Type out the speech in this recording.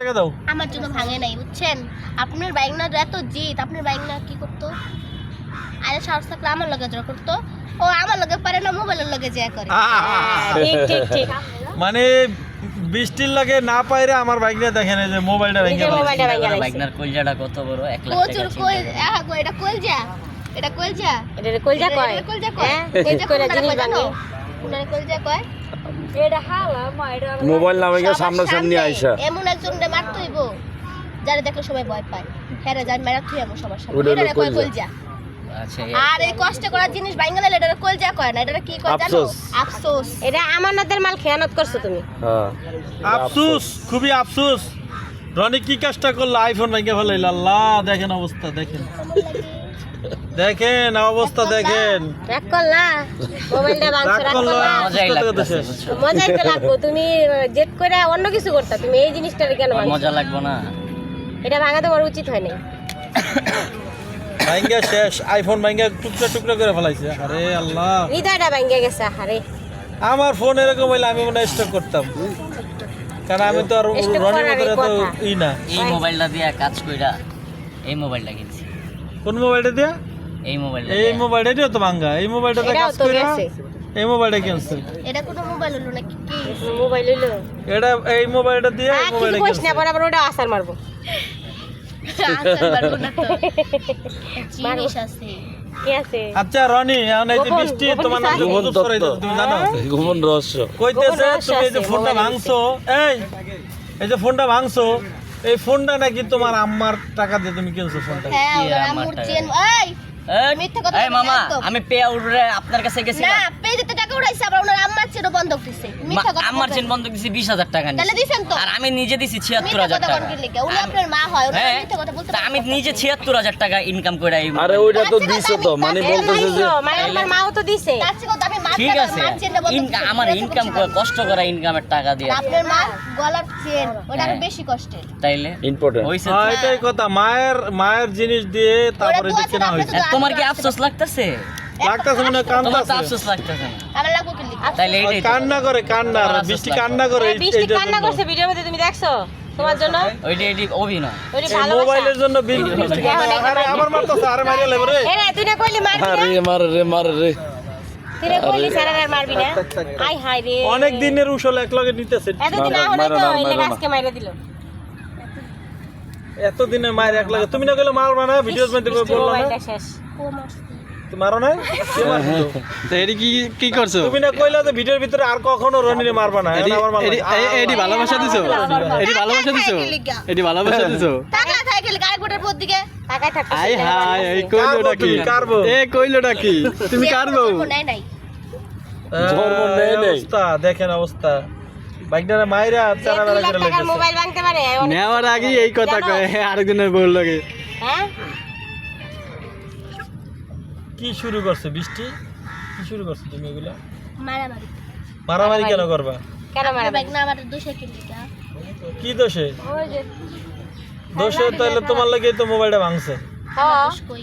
টাকা দাও। আমার জন্য ভাঙে নাই বুঝছেন। আপনার বাইক না এত জিত, আপনার বাইক না কি করতো? আরে সাহস থাকলে আমার লগে জড় করতো। ও আমার লগে পারে না, মোবাইলের লগে যা করে। ঠিক ঠিক ঠিক মানে বৃষ্টির লাগে না পাইরে আমার বাইক নিয়ে দেখেন এই যে মোবাইলটা ভেঙে নিজের মোবাইলটা ভেঙে গেছে বাইকনার কলজাটা কত বড় 1 লাখ প্রচুর টাকা কই কই এটা কলজা, এটা কলজা, এটা কলজা কয় এটা কলজা কয়, হ্যাঁ কলজা কইরা কোনটা জিনিস কয় জানো? ভাঙে কোনটা কলজা কয়? এটা হালা মা এটা মোবাইল নামে গিয়ে সবার সামনাসামনি সামনে আইসা এমন একজনকে মারতে হইব যারা দেখলে সবাই ভয় পায়। হ্যাঁ যান মেরা থুই আমার সবার সামনে। ওটা হলো এটা কয় কলজা। কলজা। আচ্ছা আর এই কষ্ট করার জিনিস ভাঙলে এটা কলজা কয় না, এটা কি কয় জানো? আফসোস। আফসোস। এটা আমানতের মাল খেয়ানত করছো তুমি হ্যাঁ আফসোস, খুবই আফসোস। রনি কি কাজটা করলো? আইফোন ভেঙে ফেলাইল। আল্লাহ দেখেন অবস্থা, দেখেন দেখেন অবস্থা দেখেন। রাগ করলা মোবাইলটা ভাঙছো রাগ রাগ করলো, করলা মজাই কথা লাগতেছে শেষ। বুঝছো মজাই তো লাগবো তুমি জেদ করে অন্য কিছু করতা তুমি এই জিনিসটা কেন ভাঙছো মজা লাগবে না এটা ভাঙা তোমার উচিত হয় নাই ভাঙ্গা শেষ, আইফোন ভাঙ্গা টুকরা টুকরা করে ফেলাইছে। আরে আল্লাহ, হৃদয়টা ভাঙে গেছে আরে আমার ফোন এরকম হইলে আমি মনে স্টক করতাম, কারণ আমি তো আর Stock রনির করারই মতো কথা। ই না। এই মোবাইলটা দিয়ে কাজ কইরা এই মোবাইলটা কিনছি কোন মোবাইলটা দিয়া? এই মোবাইলটা এই মোবাইলটা দিও তো ভাঙ্গা, এই মোবাইলটা দিয়ে এটাও কাজ তো করে গেছে এই মোবাইলটা কিনছে। এটা কোনো মোবাইল হলো নাকি কি? মোবাইল হইলো এটা এই মোবাইলটা দিয়ে এই কিছু মোবাইলটা কইস কিনছে। না বরাবর ওটা আসার মারবো আচ্ছা পারবো না তো। জিনিস আছে। কি আছে আচ্ছা রনি, এখন এই যে গোপন- বৃষ্টি গোপন তোমার কিছু নাম আছে? গোপন ছড়াই দিছে, তুমি জানো? গোপন রহস্য কইতেছে রহস্য তুমি এই যে আছে, ফোনটা মোবাইলে ভাঙছো, এই যে ফোনটা ভাঙছো, এই ফোনটা নাকি তোমার আম্মার টাকা দিয়ে তুমি কিনছো ফোনটা। হ্যাঁ কি ওরা আমার আমুর টাকা? চেন। এই মিথ্যা কথা এই বলবেন মামা একদম। আমি পে আউটরে আপনার কাছে না গেছিলাম পেজে তো টাকা উড়াইছে, আবার ওনার আম্মার চেনও বন্ধক দিছে। মিথ্যা কথা আমার বলবেন। চেন বন্ধ দিছি 20000 টাকা তাহলে নিছি দিছেন তো? আর আমি নিজে দিছি মিথ্যা 76000 কথা টাকা বলবেন লিখে। উনি আপনার মা হয়, ওনার হ্যাঁ মিথ্যা কথা বলতে তা আমি পারেন না। নিজে 76000 টাকা ইনকাম করে এই আরে ওইটা তো দিছে তো, মানে তার বলতেছে যে মানে আমার মাও তো দিছে তার চেয়ে কথা আমি মার ঠিক চেন- আছে মার চেনটা বন্ধক দিছি। আমার ইনকাম কষ্ট করা ইনকামের টাকা দিয়ে আপনার মা গলার চেন ওটা আরো হ্যাঁ। বেশি কষ্টের। তাইলে ইম্পর্টেন্ট হইছে হ্যাঁ, এটাই কথা। মায়ের জিনিস দিয়ে তারপরে ওরা যে কেনা দুয়াছে, হয়েছে। আপনি তোমার কি আফসোস লাগতেছে লাগতেছে মনে হয় তোমার তো কান্দাছে। আফসোস লাগতেছে না আমার লাগবো কি লিখে? তাইলে এইটাই তো। কান্না করে, কান্না আর তোমার বৃষ্টি আফসোস কান্না করে বৃষ্টি এইটার কান্না জন্য। করছে ভিডিওর মধ্যে তুমি দেখছো তোমার জন্য ওইটা এটি অভিনয় ওইটা এই ভালোবাসা মোবাইলের জন্য বৃষ্টি কান্না। আরে আমার মারতাছে, আরে মারিয়া লেবে রে। এরে তুই না কইলি মারবি না আরে মার রে তুই না কইলি স্যার আর মারবি না আই হাই রে অনেক দিনের উসল এক লগে নিতেছে। এতদিন মারো, আহনে মারো তো না, এলে মারো না। আজকে মাইরা দিল এত দিনে মায়ের এক লগে, তুমি না কইলে মারবা না, ভিডিওর মধ্যে কই বললা না, মোবাইলটা শেষ তুমি মারো না, কে মারছো? তো এডি কি করছো তুমি না কইলা যে ভিডিওর ভিতরে আর কখনো রনিরে মারবা না, এখন আমার মারবা। এডি ভালোবাসা দিছো এডি ভালোবাসা দিছো এডি ভালোবাসা দিছো টাকা থাকে লিখে আরেকটার পর দিকে টাকায় থাকতো আই হাই এই কইলোটা কি তুমি কারবো। এ কইলোটা কি তুমি কারবো নেয় নাই। ধর্ম নেই এই নেই। অবস্থা দেখেন, অবস্থা বাইকটারে মাইরা যে চারা 2 বেড়া লাখ করে টাকার লাইতেছে। মোবাইল ভাঙতে পারে অনেক নেওয়ার আগে এই কথা জানো? কয় আরেকজনের বল লাগে হ্যাঁ কি শুরু করছে বৃষ্টি? কি শুরু করছে তুমি এগুলা? মারামারি। মারামারি কেন করবা? কেন আপনার মারা বাইক না আমার দোষে কি লিখে? কি দোষে? ওই যে দোষে তাহলে তোমার লাগে তো মোবাইলটা ভাঙছে। হ্যাঁ দোষ কই?